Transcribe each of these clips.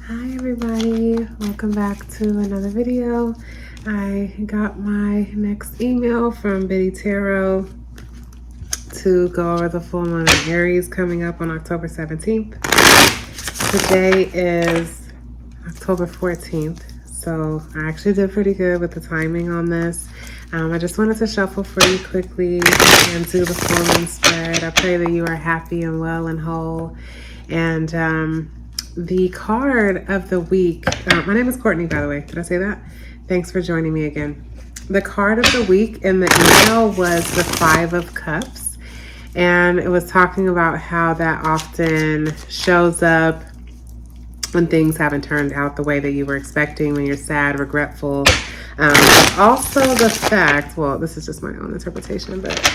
Hi everybody, welcome back to another video. I got my next email from Biddy Tarot to go over the full moon in Aries coming up on October 17th. Today is October 14th, so I actually did pretty good with the timing on this. I just wanted to shuffle for you quickly and do the full moon spread. I pray that you are happy and well and whole. And the card of the week, my name is Courtney, by the way. Did I say that? Thanks for joining me again. The card of the week in the email was the Five of Cups. And it was talking about how that often shows up when things haven't turned out the way that you were expecting, when you're sad, regretful. Also the fact, well, this is just my own interpretation, but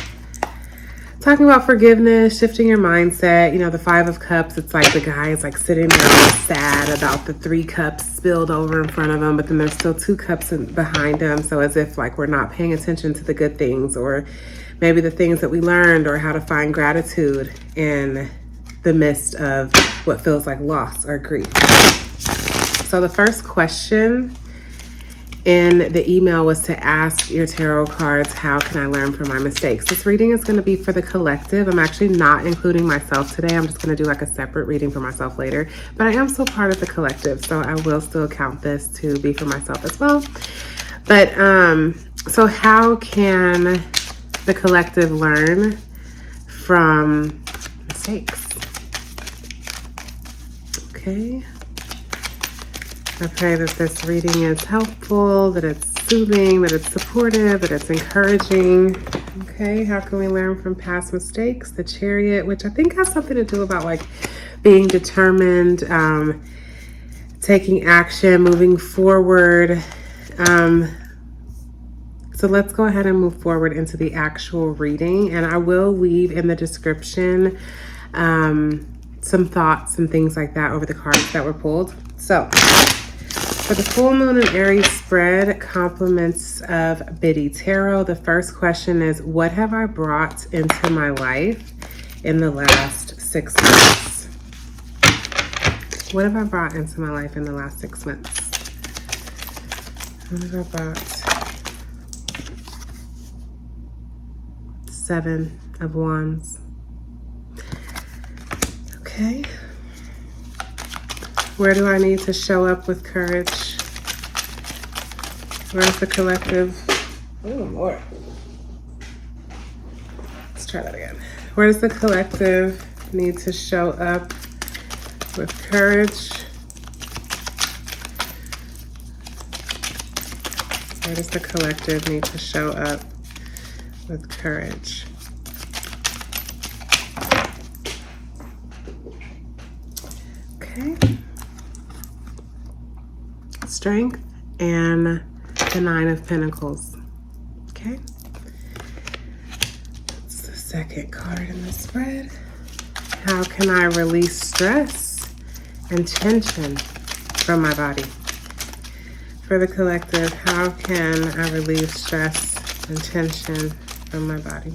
talking about forgiveness, shifting your mindset. You know, the Five of Cups, it's like the guy is like sitting there sad about the 3 cups spilled over in front of him, but then there's still 2 cups behind him. So as if like we're not paying attention to the good things, or maybe the things that we learned, or how to find gratitude in the midst of what feels like loss or grief. So the first question in the email was to ask your tarot cards, how can I learn from my mistakes? This reading is going to be for the collective. I'm actually not including myself today. I'm just going to do like a separate reading for myself later, but I am still part of the collective, so I will still count this to be for myself as well. But so how can the collective learn from mistakes? Okay. I pray that this reading is helpful, that it's soothing, that it's supportive, that it's encouraging. Okay, how can we learn from past mistakes? The Chariot, which I think has something to do about like being determined, taking action, moving forward. So let's go ahead and move forward into the actual reading. And I will leave in the description some thoughts and things like that over the cards that were pulled. So for the full moon and Aries spread, compliments of Biddy Tarot, the first question is, what have I brought into my life in the last 6 months? What have I brought into my life in the last 6 months? What have I brought? 7 of Wands. Okay. Where do I need to show up with courage? Where's the collective? Oh, Lord. Let's try that again. Where does the collective need to show up with courage? Where does the collective need to show up with courage? Okay. Strength and the 9 of Pentacles. Okay. That's the second card in the spread. How can I release stress and tension from my body? For the collective, how can I relieve stress and tension from my body?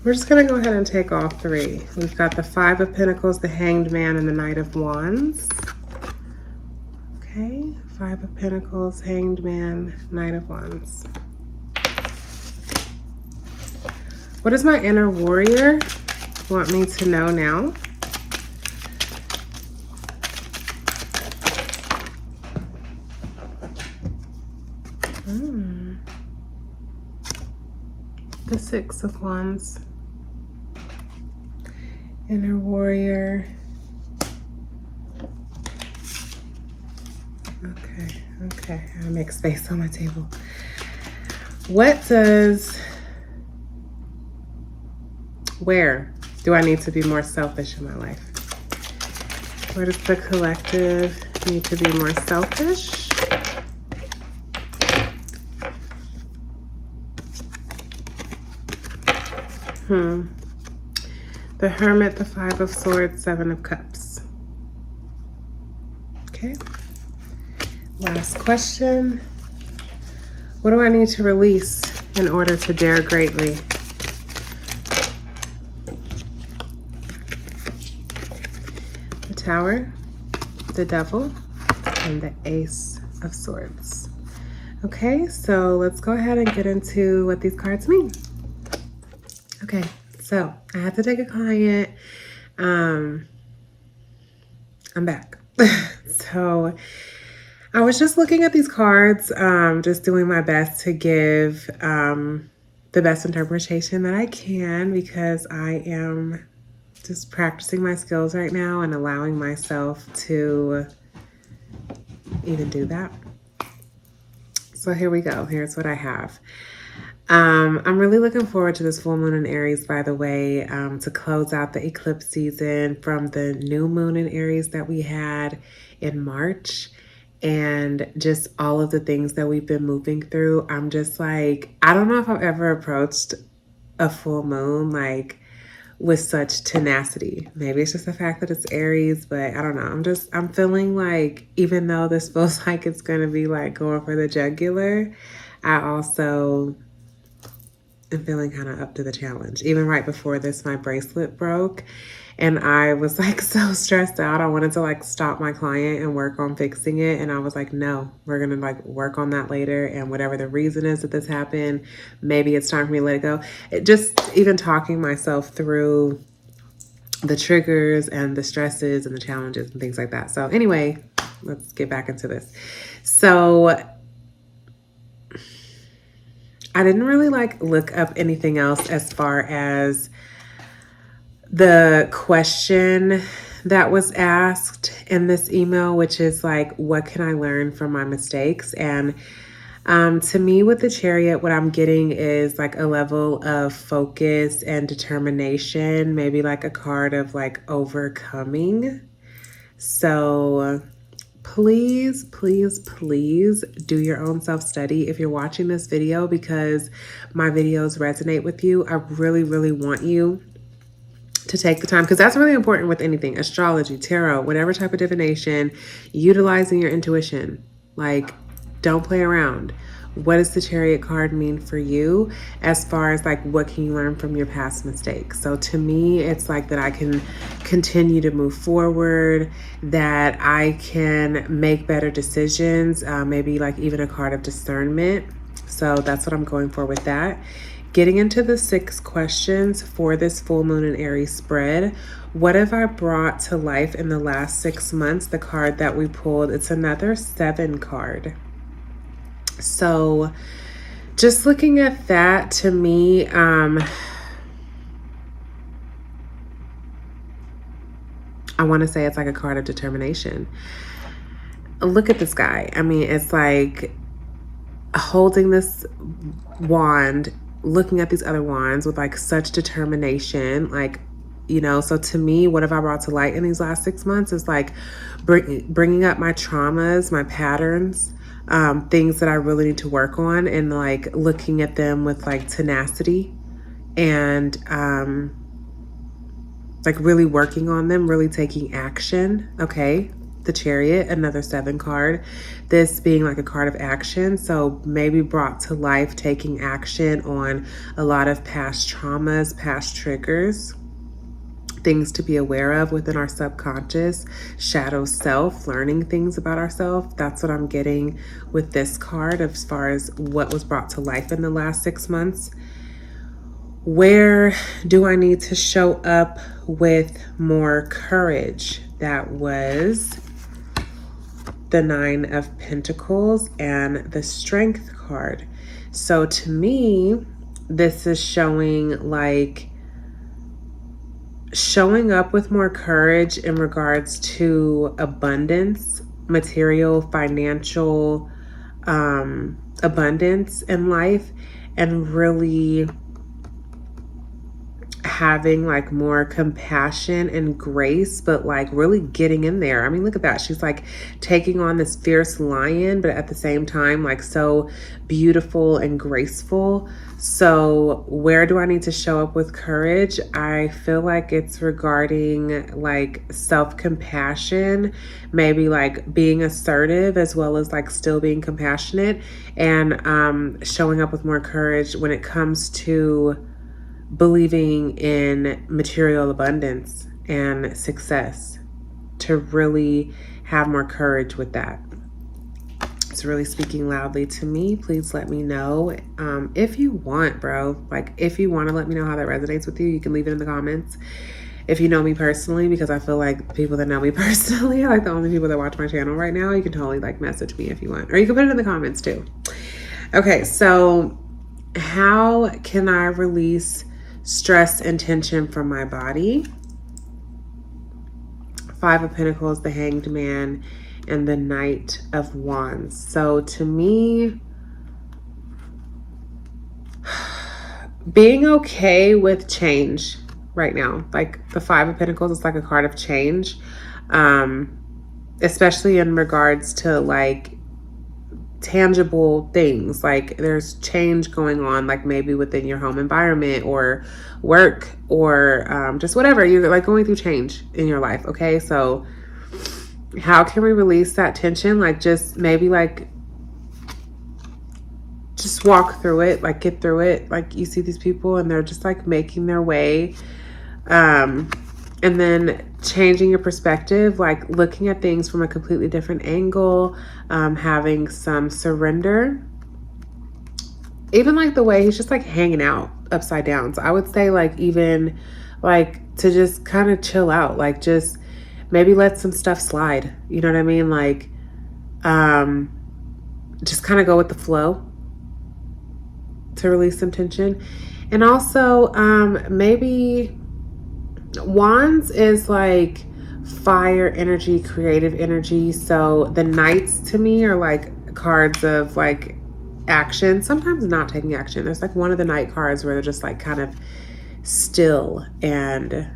We're just going to go ahead and take all 3. We've got the 5 of Pentacles, the Hanged Man, and the Knight of Wands. Okay, 5 of Pentacles, Hanged Man, Knight of Wands. What does my inner warrior want me to know now? The 6 of Wands. Inner warrior. Okay. I make space on my table. Where do I need to be more selfish in my life? Where does the collective need to be more selfish? The Hermit, the 5 of Swords, 7 of Cups. Okay. Last question. What do I need to release in order to dare greatly? Tower, the Devil, and the Ace of Swords. Okay, so let's go ahead and get into what these cards mean. Okay, so I had to take a client. I'm back. So I was just looking at these cards, just doing my best to give the best interpretation that I can, because I am just practicing my skills right now and allowing myself to even do that. So here we go. Here's what I have. I'm really looking forward to this full moon in Aries, by the way, to close out the eclipse season from the new moon in Aries that we had in March, and just all of the things that we've been moving through. I'm just like, I don't know if I've ever approached a full moon like with such tenacity. Maybe it's just the fact that it's Aries, but I don't know. I'm feeling like, even though this feels like it's going to be like going for the jugular, I also am feeling kind of up to the challenge. Even right before this, my bracelet broke and I was like so stressed out. I wanted to like stop my client and work on fixing it. And I was like, no, we're going to like work on that later. And whatever the reason is that this happened, maybe it's time for me to let it go. Just even talking myself through the triggers and the stresses and the challenges and things like that. So anyway, let's get back into this. So I didn't really like look up anything else as far as the question that was asked in this email, which is like, what can I learn from my mistakes? And to me, with the Chariot, what I'm getting is like a level of focus and determination, maybe like a card of like overcoming. So please, please, please do your own self-study if you're watching this video, because my videos resonate with you. I really, really want you to take the time, because that's really important with anything, astrology, tarot, whatever type of divination, utilizing your intuition. Like, don't play around. What does the Chariot card mean for you as far as like, what can you learn from your past mistakes? So to me, it's like that I can continue to move forward, that I can make better decisions, maybe like even a card of discernment. So that's what I'm going for with that. Getting into the 6 questions for this full moon and Aries spread. What have I brought to life in the last 6 months? The card that we pulled, it's another 7 card. So just looking at that, to me, I want to say it's like a card of determination. Look at this guy. I mean, it's like holding this wand, looking at these other wands with like such determination, like, you know. So to me, what have I brought to light in these last 6 months is like bringing up my traumas, my patterns, things that I really need to work on, and like looking at them with like tenacity and like really working on them, really taking action. Okay. The Chariot, another 7 card, this being like a card of action. So maybe brought to life, taking action on a lot of past traumas, past triggers, things to be aware of within our subconscious, shadow self, learning things about ourselves. That's what I'm getting with this card as far as what was brought to life in the last 6 months. Where do I need to show up with more courage? That was the 9 of Pentacles and the Strength card. So to me, this is showing like showing up with more courage in regards to abundance, material, financial abundance in life, and really having like more compassion and grace, but like really getting in there. I mean, look at that. She's like taking on this fierce lion, but at the same time, like so beautiful and graceful. So where do I need to show up with courage? I feel like it's regarding like self-compassion, maybe like being assertive as well as like still being compassionate, and showing up with more courage when it comes to believing in material abundance and success. to really have more courage with that. It's really speaking loudly to me. Please let me know if you want, bro. Like, if you want to let me know how that resonates with you, you can leave it in the comments. If you know me personally, because I feel like people that know me personally are like the only people that watch my channel right now, you can totally like message me if you want, or you can put it in the comments too. Okay, so how can I release stress and tension from my body? 5 of Pentacles, the Hanged Man, and the Knight of Wands. So to me, being okay with change right now, like the 5 of Pentacles is like a card of change, especially in regards to like tangible things. Like there's change going on, like maybe within your home environment or work or just whatever. You're like going through change in your life. Okay, so how can we release that tension? Like just maybe like just walk through it, like get through it. Like you see these people and they're just like making their way, and then changing your perspective, like looking at things from a completely different angle, having some surrender. Even like the way he's just like hanging out upside down. So I would say like even like to just kind of chill out, like just maybe let some stuff slide. You know what I mean? Like just kind of go with the flow to release some tension. And also maybe Wands is like fire energy, creative energy. So the Knights to me are like cards of like action, sometimes not taking action. There's like one of the Knight cards where they're just like kind of still and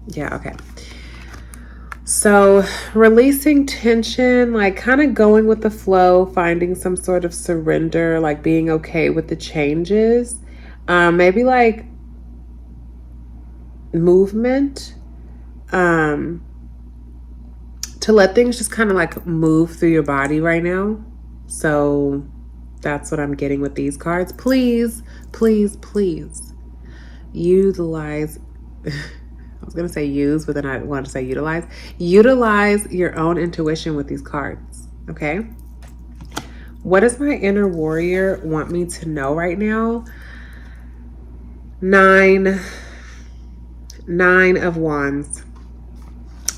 yeah, okay. So releasing tension, like kind of going with the flow, finding some sort of surrender, like being okay with the changes. Maybe like movement, to let things just kind of like move through your body right now. So that's what I'm getting with these cards. Please, please, please utilize I was going to say use, but then I want to say utilize. Utilize your own intuition with these cards, okay? What does my inner warrior want me to know right now? 9 of Wands.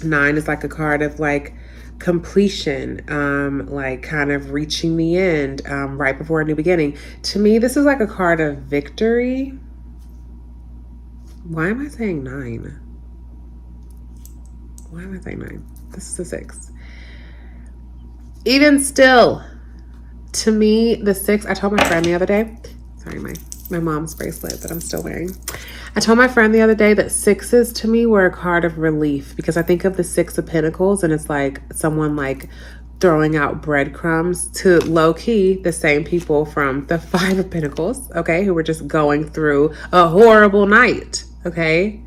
9 is like a card of like completion, like kind of reaching the end, right before a new beginning. To me, this is like a card of victory. Why am I saying 9? Why am I saying 9? This is a 6. Even still, to me, the 6, I told my friend the other day, sorry, my mom's bracelet that I'm still wearing. I told my friend the other day that 6s to me were a card of relief, because I think of the 6 of Pentacles and it's like someone like throwing out breadcrumbs to low-key the same people from the 5 of Pentacles, okay, who were just going through a horrible night, okay?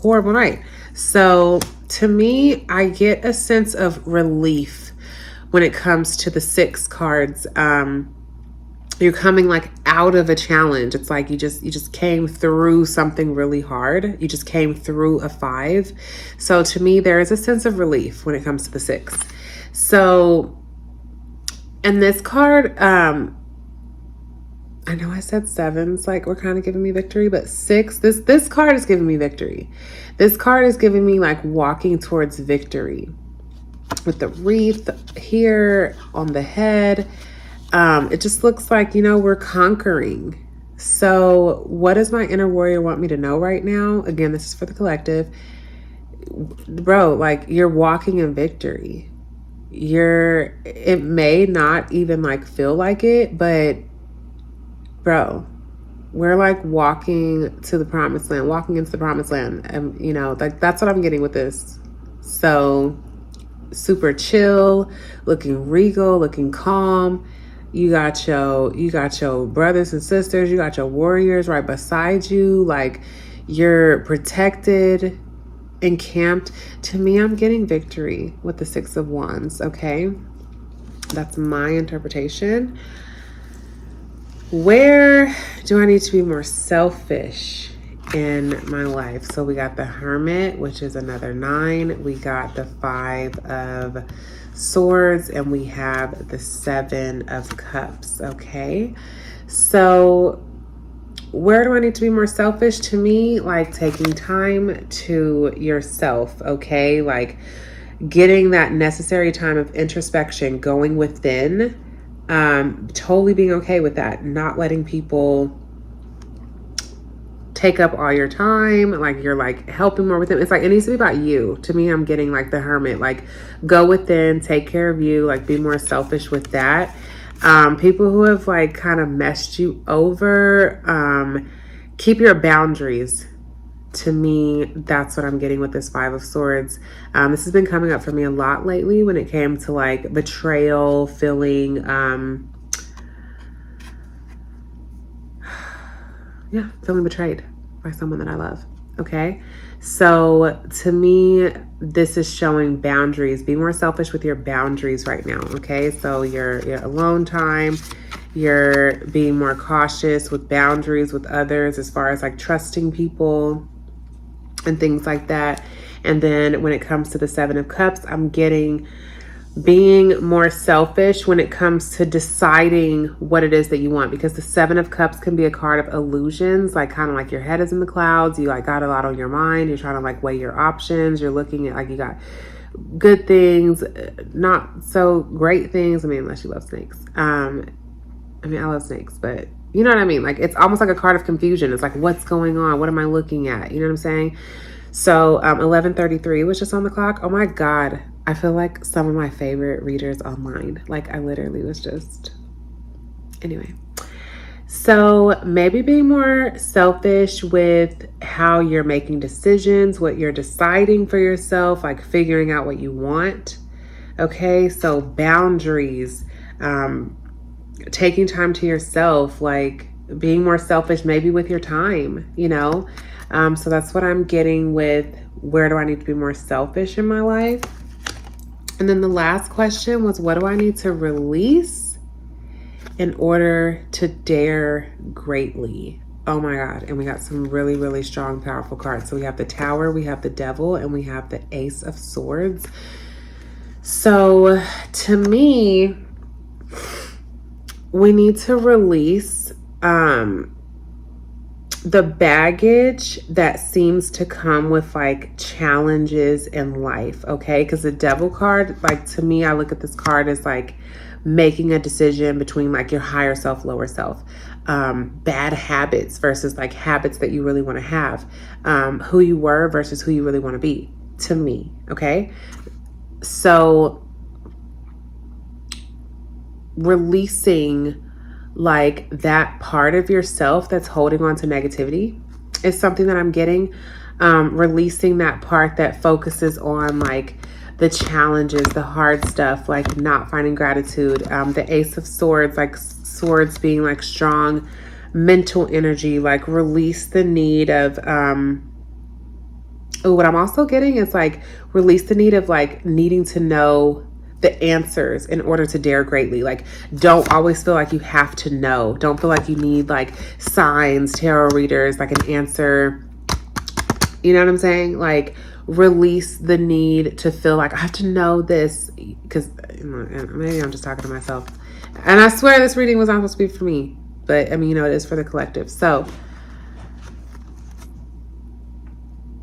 Horrible night. So to me, I get a sense of relief when it comes to the 6 cards. You're coming like out of a challenge. It's like you just came through something really hard. You just came through a 5. So to me, there is a sense of relief when it comes to the 6. So, and this card, I know I said 7s like we're kind of giving me victory, but 6, this card is giving me victory. This card is giving me like walking towards victory with the wreath here on the head. It just looks like, you know, we're conquering. So what does my inner warrior want me to know right now? Again, this is for the collective. Bro, like you're walking in victory. It may not even like feel like it, but bro, we're like walking to the promised land, walking into the promised land. And you know, like that's what I'm getting with this. So super chill, looking regal, looking calm. You got your brothers and sisters, you got your warriors right beside you. Like you're protected, encamped. To me, I'm getting victory with the 6 of Wands, okay? That's my interpretation. Where do I need to be more selfish in my life. So we got the Hermit, which is another 9. We got the 5 of Swords, and we have the 7 of Cups. Okay. So where do I need to be more selfish? To me, like taking time to yourself. Okay. Like getting that necessary time of introspection, going within, totally being okay with that, not letting people take up all your time, like you're like helping more with them. It's like it needs to be about you. To me, I'm getting like the Hermit, like go within, take care of you, like be more selfish with that. People who have like kind of messed you over, keep your boundaries. To me, that's what I'm getting with this 5 of Swords. This has been coming up for me a lot lately when it came to like betrayal, feeling, feeling betrayed by someone that I love. Okay. So to me, this is showing boundaries. Be more selfish with your boundaries right now. Okay. So your alone time, you're being more cautious with boundaries with others as far as like trusting people and things like that. And then when it comes to the 7 of Cups, I'm getting being more selfish when it comes to deciding what it is that you want, because the 7 of Cups can be a card of illusions, like kind of like your head is in the clouds, you like got a lot on your mind, you're trying to like weigh your options, you're looking at like you got good things, not so great things. I mean, unless you love snakes. I love snakes, but you know what I mean? Like it's almost like a card of confusion. It's like, what's going on? What am I looking at? You know what I'm saying? So 11:33 was just on the clock. Oh my God. I feel like some of my favorite readers online. Like I literally was just, anyway. So maybe being more selfish with how you're making decisions, what you're deciding for yourself, like figuring out what you want. Okay. So boundaries, taking time to yourself, like being more selfish, maybe with your time, you know? So that's what I'm getting with where do I need to be more selfish in my life? And then the last question was, what do I need to release in order to dare greatly? Oh my God. And we got some really, really strong, powerful cards. So we have the Tower, we have the Devil, and we have the Ace of Swords. So to me, we need to release the baggage that seems to come with like challenges in life. Okay. Because the Devil card, like to me, I look at this card as like making a decision between like your higher self, lower self, bad habits versus like habits that you really want to have, who you were versus who you really want to be, to me. Okay. So releasing like that part of yourself that's holding on to negativity is something that I'm getting. Releasing that part that focuses on like the challenges, the hard stuff, like not finding gratitude. The Ace of Swords, like swords being like strong mental energy, like release the need of, what I'm also getting is like release the need of like needing to know the answers in order to dare greatly. Like don't always feel like you have to know. Don't feel like you need like signs, tarot readers, like an answer. You know what I'm saying? Like release the need to feel like I have to know this, because maybe I'm just talking to myself. And I swear this reading was not supposed to be for me, but I mean, you know, it is for the collective. So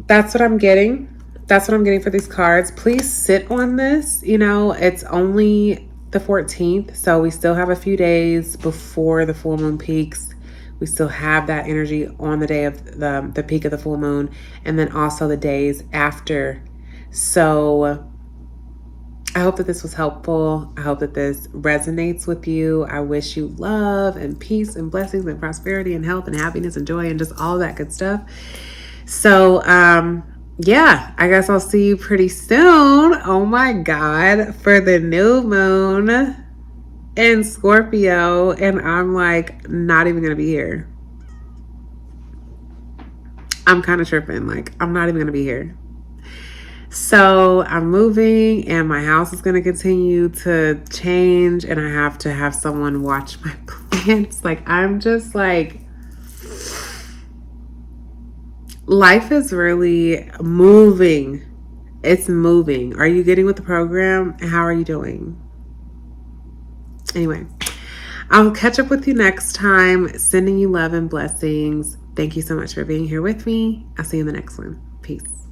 that's what I'm getting. That's what I'm getting for these cards. Please sit on this. You know, it's only the 14th, so we still have a few days before the full moon peaks. We still have that energy on the day of the peak of the full moon, and then also the days after. So I hope that this was helpful. I hope that this resonates with you. I wish you love and peace and blessings and prosperity and health and happiness and joy and just all that good stuff. So, yeah, I guess I'll see you pretty soon. Oh my God, for the new moon in Scorpio. And I'm like, not even going to be here. I'm kind of tripping. Like, I'm not even going to be here. So I'm moving and my house is going to continue to change. And I have to have someone watch my plants. Like, I'm just like, Life is really moving. It's moving. Are you getting with the program? How are you doing? Anyway, I'll catch up with you next time. Sending you love and blessings. Thank you so much for being here with me. I'll see you in the next one. Peace.